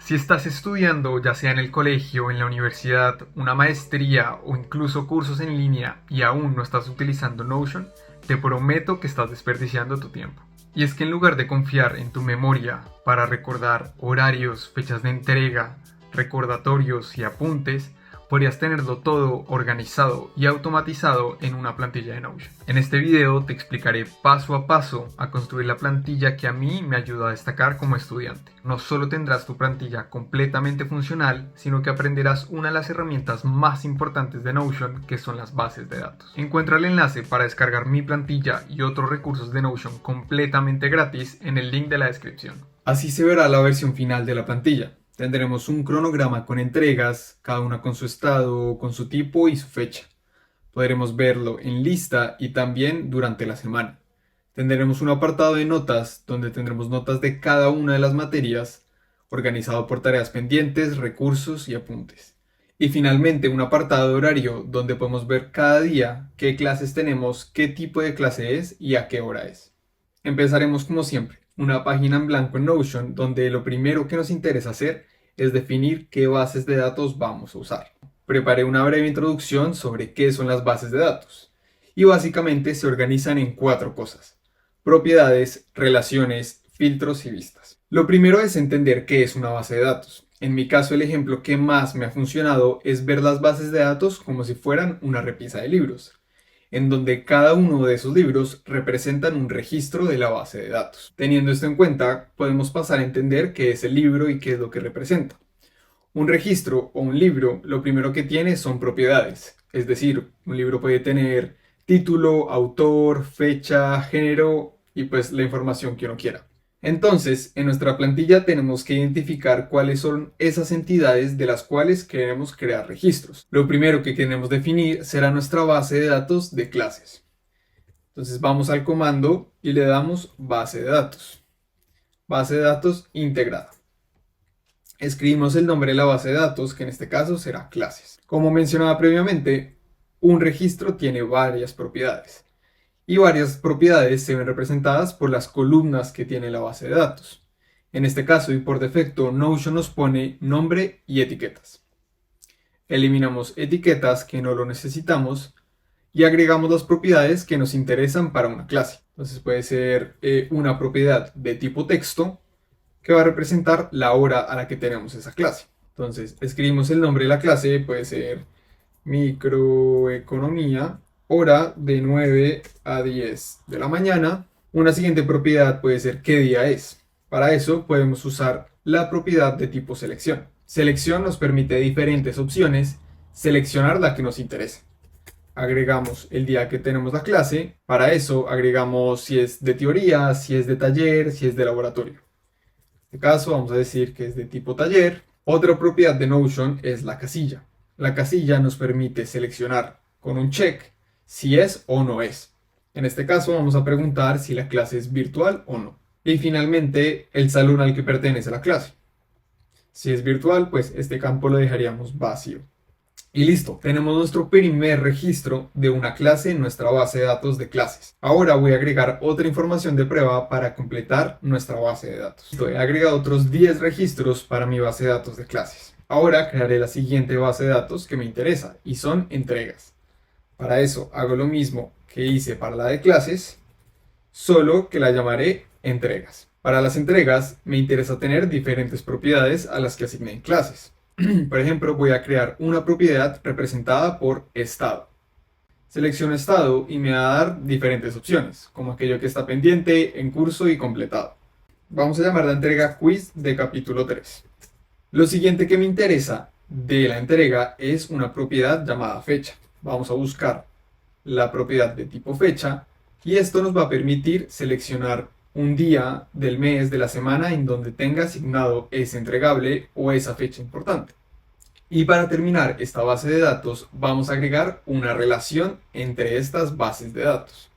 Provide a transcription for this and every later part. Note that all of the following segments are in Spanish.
Si estás estudiando, ya sea en el colegio, en la universidad, una maestría o incluso cursos en línea y aún no estás utilizando Notion, te prometo que estás desperdiciando tu tiempo. Y es que en lugar de confiar en tu memoria para recordar horarios, fechas de entrega, recordatorios y apuntes, podrías tenerlo todo organizado y automatizado en una plantilla de Notion. En este video te explicaré paso a paso a construir la plantilla que a mí me ayuda a destacar como estudiante. No solo tendrás tu plantilla completamente funcional, sino que aprenderás una de las herramientas más importantes de Notion, que son las bases de datos. Encuentra el enlace para descargar mi plantilla y otros recursos de Notion completamente gratis en el link de la descripción. Así se verá la versión final de la plantilla. Tendremos un cronograma con entregas, cada una con su estado, con su tipo y su fecha. Podremos verlo en lista y también durante la semana. Tendremos un apartado de notas donde tendremos notas de cada una de las materias, organizado por tareas pendientes, recursos y apuntes. Y finalmente un apartado de horario donde podemos ver cada día qué clases tenemos, qué tipo de clase es y a qué hora es. Empezaremos como siempre, una página en blanco en Notion donde lo primero que nos interesa hacer es definir qué bases de datos vamos a usar. Preparé una breve introducción sobre qué son las bases de datos y básicamente se organizan en 4 cosas: propiedades, relaciones, filtros y vistas. Lo primero es entender qué es una base de datos. En mi caso, el ejemplo que más me ha funcionado es ver las bases de datos como si fueran una repisa de libros, en donde cada uno de esos libros representan un registro de la base de datos. Teniendo esto en cuenta, podemos pasar a entender qué es el libro y qué es lo que representa. Un registro o un libro lo primero que tiene son propiedades, es decir, un libro puede tener título, autor, fecha, género y pues la información que uno quiera. Entonces, en nuestra plantilla tenemos que identificar cuáles son esas entidades de las cuales queremos crear registros. Lo primero que queremos definir será nuestra base de datos de clases. Entonces vamos al comando y le damos base de datos. Base de datos integrada. Escribimos el nombre de la base de datos, que en este caso será clases. Como mencionaba previamente, un registro tiene varias propiedades. Y varias propiedades se ven representadas por las columnas que tiene la base de datos. En este caso y por defecto, Notion nos pone nombre y etiquetas. Eliminamos etiquetas que no lo necesitamos y agregamos las propiedades que nos interesan para una clase. Entonces puede ser una propiedad de tipo texto que va a representar la hora a la que tenemos esa clase. Entonces escribimos el nombre de la clase, puede ser microeconomía, hora de 9 a 10 de la mañana. Una siguiente propiedad puede ser qué día es. Para eso podemos usar la propiedad de tipo selección. Selección nos permite diferentes opciones, seleccionar la que nos interese. Agregamos el día que tenemos la clase. Para eso agregamos si es de teoría, si es de taller, si es de laboratorio. En este caso vamos a decir que es de tipo taller. Otra propiedad de Notion es la casilla. La casilla nos permite seleccionar con un check si es o no es. En este caso vamos a preguntar si la clase es virtual o no. Y finalmente el salón al que pertenece la clase. Si es virtual, pues este campo lo dejaríamos vacío. Y listo, tenemos nuestro primer registro de una clase en nuestra base de datos de clases. Ahora voy a agregar otra información de prueba para completar nuestra base de datos. He agregado otros 10 registros para mi base de datos de clases. Ahora crearé la siguiente base de datos que me interesa y son entregas. Para eso hago lo mismo que hice para la de clases, solo que la llamaré entregas. Para las entregas me interesa tener diferentes propiedades a las que asigné en clases. Por ejemplo, voy a crear una propiedad representada por estado. Selecciono estado y me va a dar diferentes opciones, como aquello que está pendiente, en curso y completado. Vamos a llamar la entrega quiz de capítulo 3. Lo siguiente que me interesa de la entrega es una propiedad llamada fecha. Vamos a buscar la propiedad de tipo fecha y esto nos va a permitir seleccionar un día del mes, de la semana en donde tenga asignado ese entregable o esa fecha importante. Y para terminar esta base de datos vamos a agregar una relación entre estas bases de datos.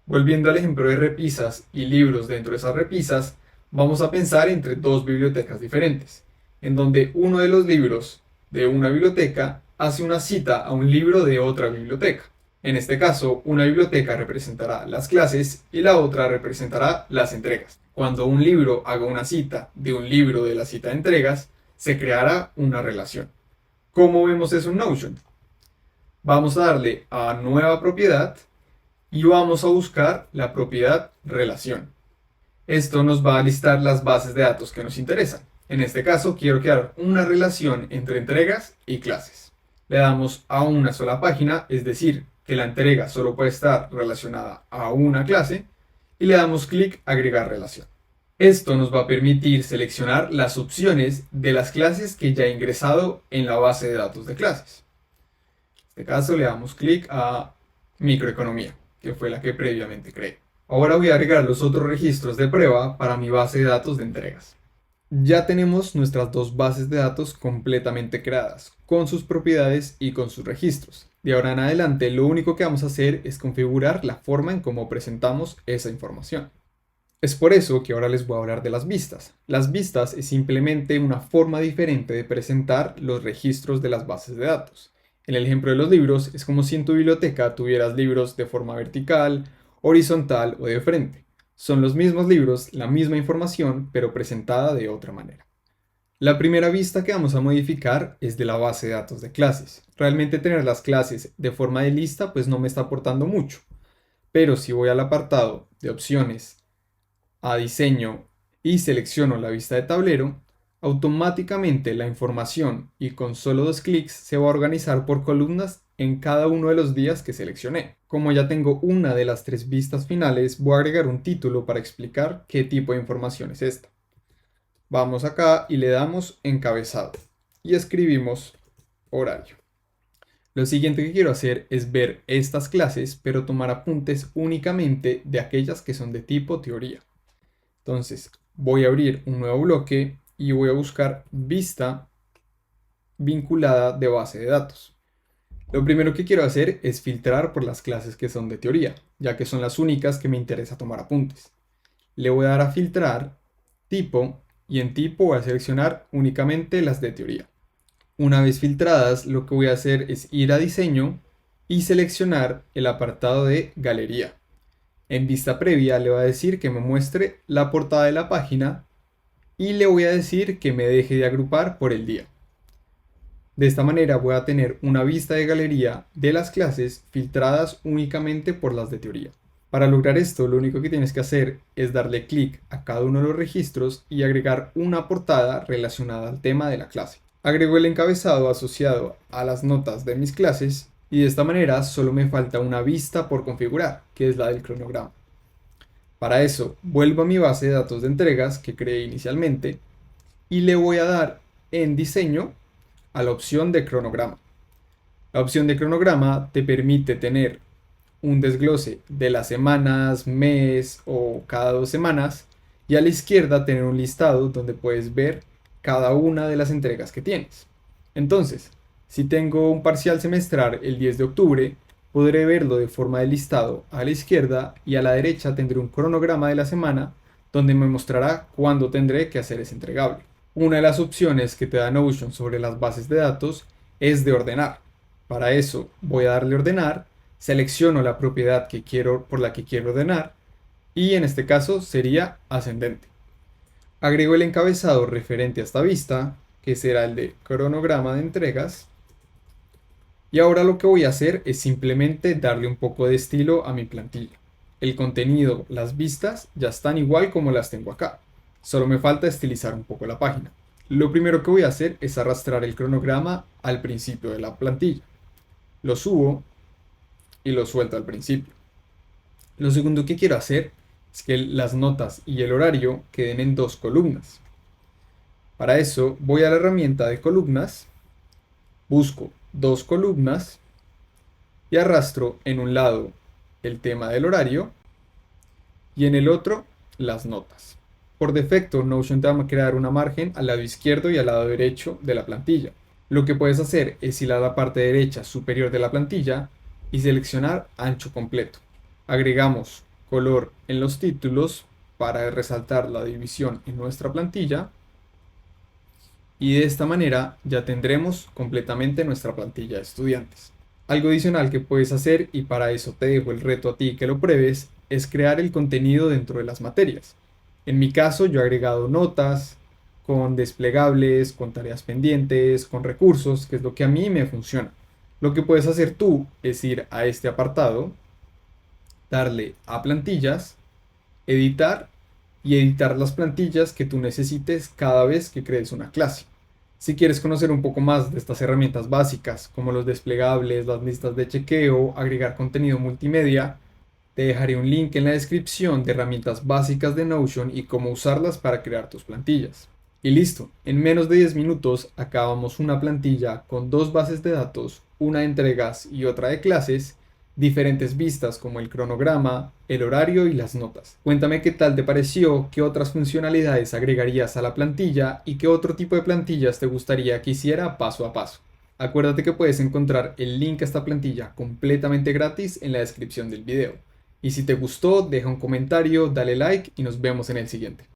Volviendo al ejemplo de repisas y libros dentro de esas repisas, vamos a pensar entre dos bibliotecas diferentes, en donde uno de los libros de una biblioteca hace una cita a un libro de otra biblioteca. En este caso, una biblioteca representará las clases y la otra representará las entregas. Cuando un libro haga una cita de un libro de la cita de entregas, se creará una relación. ¿Cómo vemos eso en Notion? Vamos a darle a nueva propiedad y vamos a buscar la propiedad relación. Esto nos va a listar las bases de datos que nos interesan. En este caso quiero crear una relación entre entregas y clases. Le damos a una sola página, es decir, que la entrega solo puede estar relacionada a una clase, y le damos clic a agregar relación. Esto nos va a permitir seleccionar las opciones de las clases que ya he ingresado en la base de datos de clases. En este caso le damos clic a microeconomía, que fue la que previamente creé. Ahora voy a agregar los otros registros de prueba para mi base de datos de entregas. Ya tenemos nuestras dos bases de datos completamente creadas, con sus propiedades y con sus registros. De ahora en adelante lo único que vamos a hacer es configurar la forma en cómo presentamos esa información. Es por eso que ahora les voy a hablar de las vistas. Las vistas es simplemente una forma diferente de presentar los registros de las bases de datos. En el ejemplo de los libros es como si en tu biblioteca tuvieras libros de forma vertical, horizontal o de frente. Son los mismos libros, la misma información, pero presentada de otra manera. La primera vista que vamos a modificar es de la base de datos de clases. Realmente tener las clases de forma de lista pues no me está aportando mucho. Pero si voy al apartado de opciones, a diseño y selecciono la vista de tablero, automáticamente la información y con solo 2 clics se va a organizar por columnas en cada uno de los días que seleccioné. Como ya tengo una de las 3 vistas finales, voy a agregar un título para explicar qué tipo de información es esta. Vamos acá y le damos encabezado y escribimos horario. Lo siguiente que quiero hacer es ver estas clases, pero tomar apuntes únicamente de aquellas que son de tipo teoría. Entonces voy a abrir un nuevo bloque y voy a buscar vista vinculada de base de datos. Lo primero que quiero hacer es filtrar por las clases que son de teoría, ya que son las únicas que me interesa tomar apuntes. Le voy a dar a filtrar, tipo, y en tipo voy a seleccionar únicamente las de teoría. Una vez filtradas, lo que voy a hacer es ir a diseño y seleccionar el apartado de galería. En vista previa le voy a decir que me muestre la portada de la página y le voy a decir que me deje de agrupar por el día. De esta manera voy a tener una vista de galería de las clases filtradas únicamente por las de teoría. Para lograr esto, lo único que tienes que hacer es darle clic a cada uno de los registros y agregar una portada relacionada al tema de la clase. Agrego el encabezado asociado a las notas de mis clases y de esta manera solo me falta una vista por configurar, que es la del cronograma. Para eso, vuelvo a mi base de datos de entregas que creé inicialmente y le voy a dar en diseño a la opción de cronograma. La opción de cronograma te permite tener un desglose de las semanas, mes o cada 2 semanas y a la izquierda tener un listado donde puedes ver cada una de las entregas que tienes. Entonces, si tengo un parcial semestral el 10 de octubre, podré verlo de forma de listado a la izquierda y a la derecha tendré un cronograma de la semana donde me mostrará cuándo tendré que hacer ese entregable. Una de las opciones que te da Notion sobre las bases de datos es de ordenar. Para eso voy a darle ordenar, selecciono la propiedad por la que quiero ordenar y en este caso sería ascendente. Agrego el encabezado referente a esta vista, que será el de cronograma de entregas. Y ahora lo que voy a hacer es simplemente darle un poco de estilo a mi plantilla. El contenido, las vistas ya están igual como las tengo acá. Solo me falta estilizar un poco la página. Lo primero que voy a hacer es arrastrar el cronograma al principio de la plantilla. Lo subo y lo suelto al principio. Lo segundo que quiero hacer es que las notas y el horario queden en 2 columnas. Para eso voy a la herramienta de columnas, busco 2 columnas y arrastro en un lado el tema del horario y en el otro las notas. Por defecto, Notion te va a crear una margen al lado izquierdo y al lado derecho de la plantilla. Lo que puedes hacer es ir a la parte derecha superior de la plantilla y seleccionar ancho completo. Agregamos color en los títulos para resaltar la división en nuestra plantilla y de esta manera ya tendremos completamente nuestra plantilla de estudiantes. Algo adicional que puedes hacer, y para eso te dejo el reto a ti que lo pruebes, es crear el contenido dentro de las materias. En mi caso yo he agregado notas, con desplegables, con tareas pendientes, con recursos, que es lo que a mí me funciona. Lo que puedes hacer tú es ir a este apartado, darle a plantillas, editar y editar las plantillas que tú necesites cada vez que crees una clase. Si quieres conocer un poco más de estas herramientas básicas, como los desplegables, las listas de chequeo, agregar contenido multimedia, te dejaré un link en la descripción de herramientas básicas de Notion y cómo usarlas para crear tus plantillas. Y listo, en menos de 10 minutos acabamos una plantilla con dos bases de datos, una de entregas y otra de clases, diferentes vistas como el cronograma, el horario y las notas. Cuéntame qué tal te pareció, qué otras funcionalidades agregarías a la plantilla y qué otro tipo de plantillas te gustaría que hiciera paso a paso. Acuérdate que puedes encontrar el link a esta plantilla completamente gratis en la descripción del video. Y si te gustó, deja un comentario, dale like y nos vemos en el siguiente.